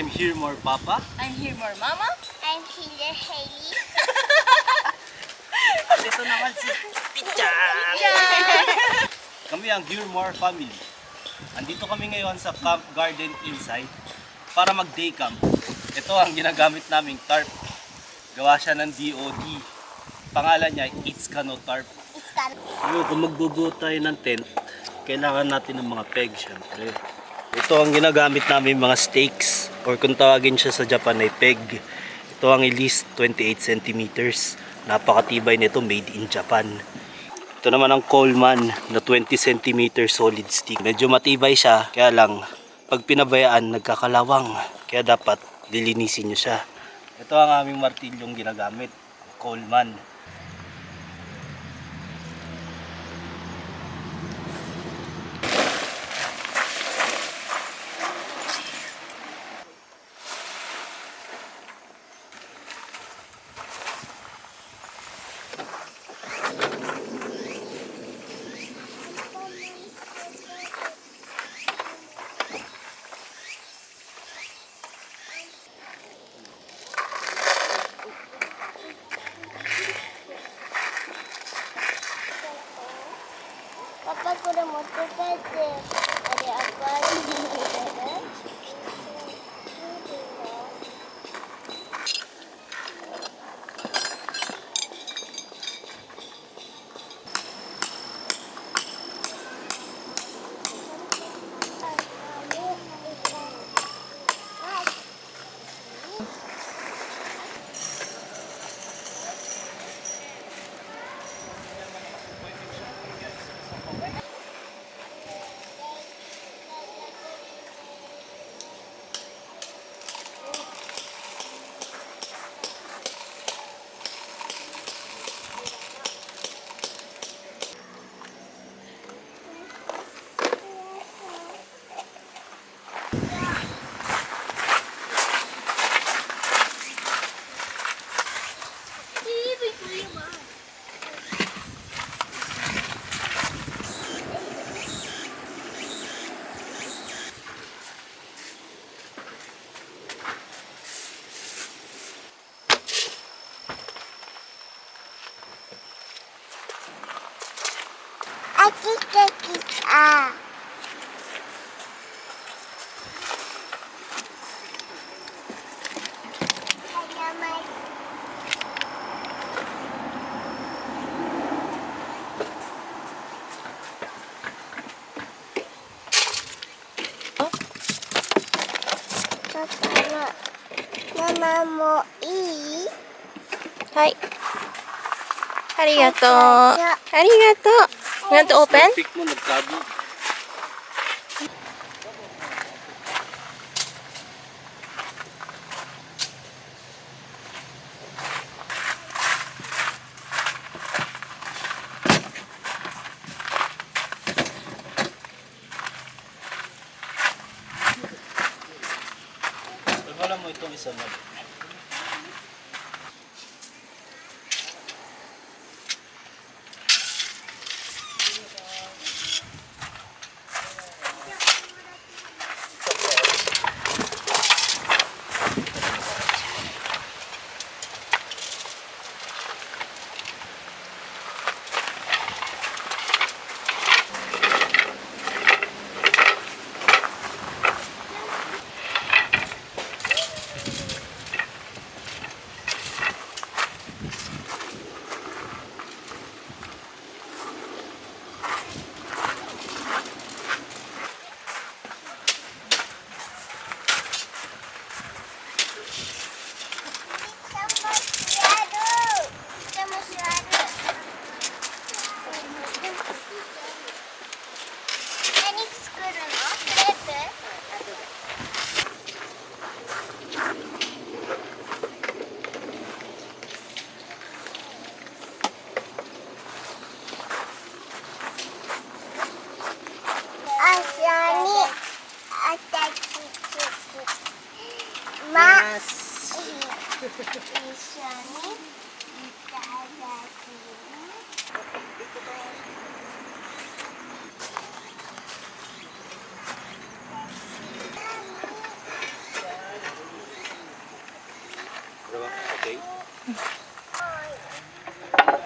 I'm here more Papa. I'm here more Mama. I'm here, Hailey. Ito naman si Picha. Kami ang Here More family. Andito kami ngayon sa Camp Garden Inside para mag-day camp. Ito ang ginagamit naming tarp. Gawa siya ng DOD. Pangalan niya, It's Cano Tarp. Yung, kung magbubuo tayo ng tent, kailangan natin ng mga peg, syempre. Ito ang ginagamit namin mga stakes, or kung tawagin siya sa Japan ay peg. Ito ang Elise 28 cm. Napakatibay nito, made in Japan. Ito naman ang Coleman na 20 cm solid stick. Medyo matibay siya, kaya lang pag pinabayaan nagkakalawang. Kaya dapat lilinisin nyo siya. Ito ang aming martilyong ginagamit, Coleman. Papa, これ持って帰って、あれ、アクアリウムに入れる？あ、来た来た。ママもいい？はい。ありがとう。ありがとう。You want to open? Pick mo, nagtabi. Wala mo itong isa na.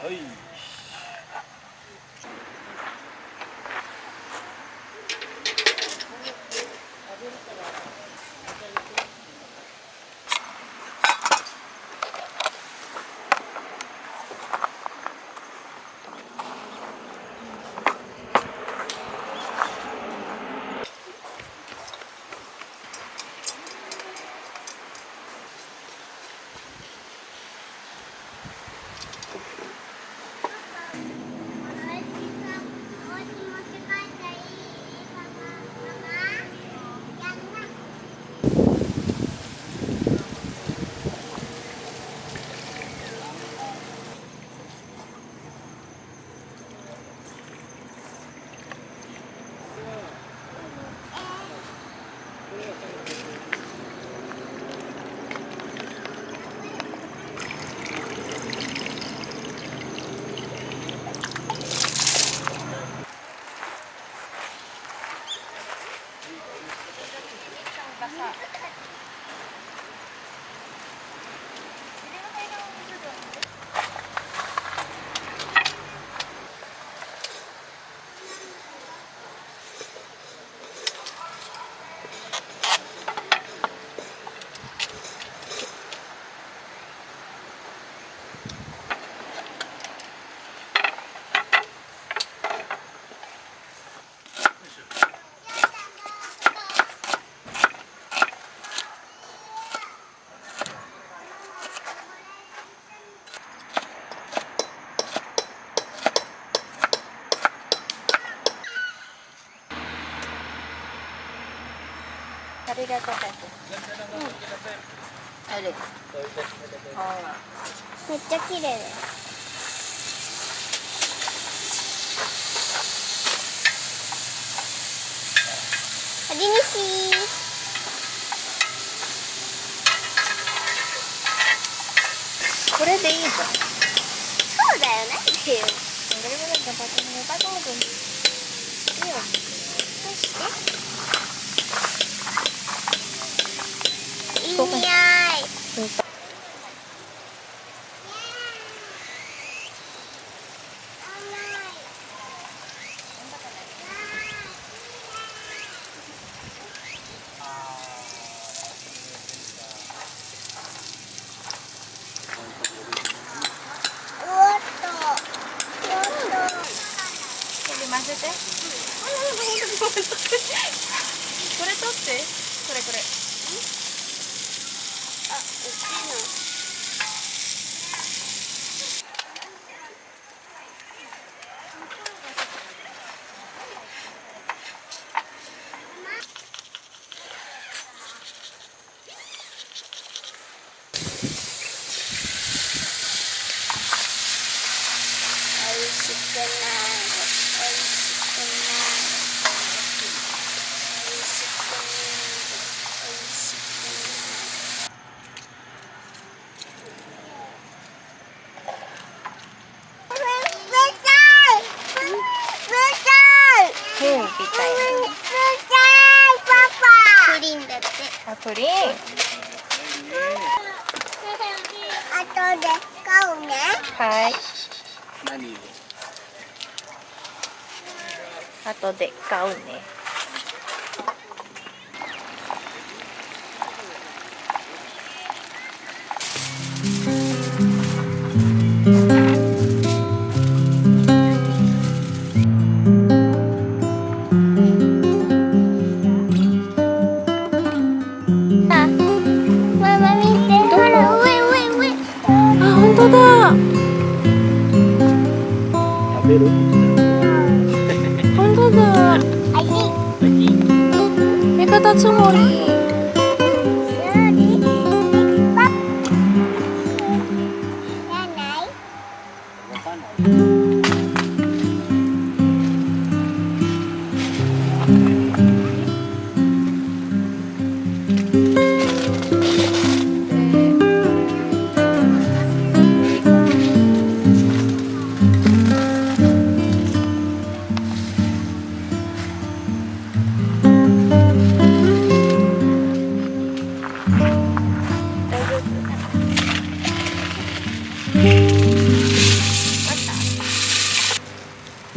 はい。ありがとう。あれ。めっちゃ綺麗です。はじめしこれでいいじゃん。そうだよねっていう。Bagaimana tempatnya? Pak tunggu dulu. Iya. そしていいここ匂い。混ぜて。これ取って。これこれ。あ、大きいの。美味しくなる。美味しくなる。美味しくなる。美味しくなる。うん、みたいプリンだって。な。あ、プリン。後で買うね。はい。何を？後で買うね。あ、ママ見て。ほら、上上上。あ、本当だ。食べる？本当だ。あいしい。メカタツモリ。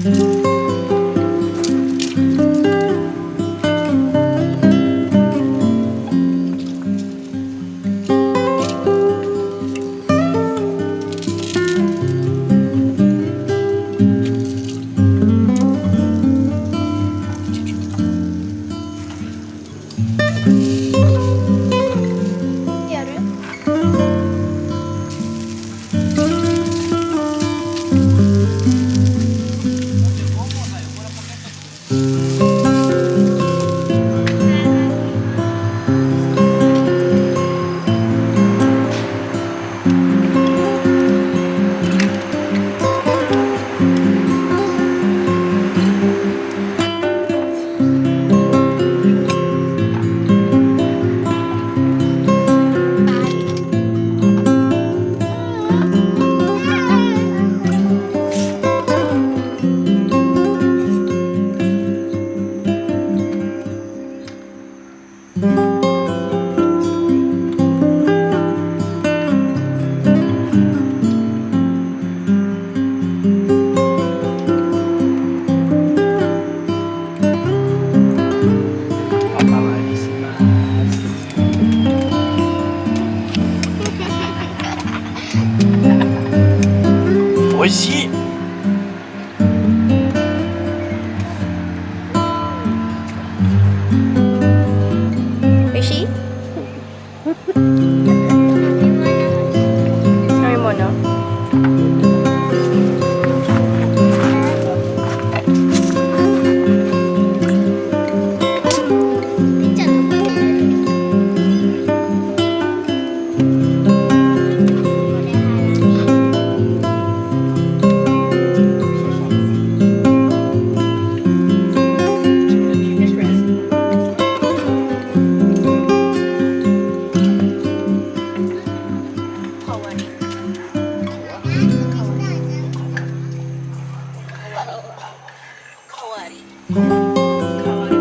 やる？おいしい。美味しい？飲み物？めっちゃ残ってる。これハラミ。かわり。かわり。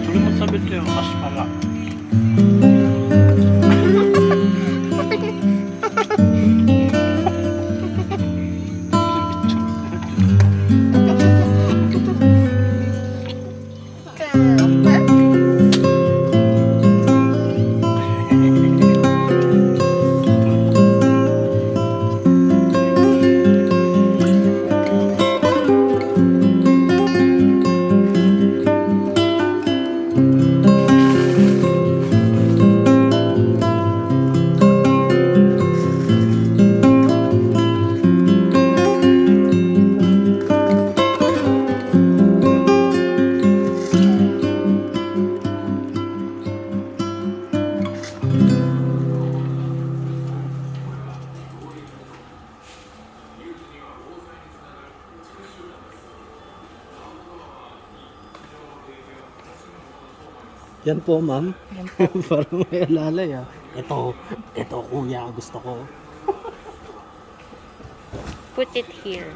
それも食べてよ、アスパラ。Yan po, ma'am. Yan po. Parang may alalay ah. Ito kuya, gusto ko. Put it here.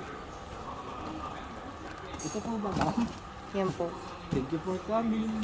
Ito po ba, ma'am? Yan po. Thank you for coming.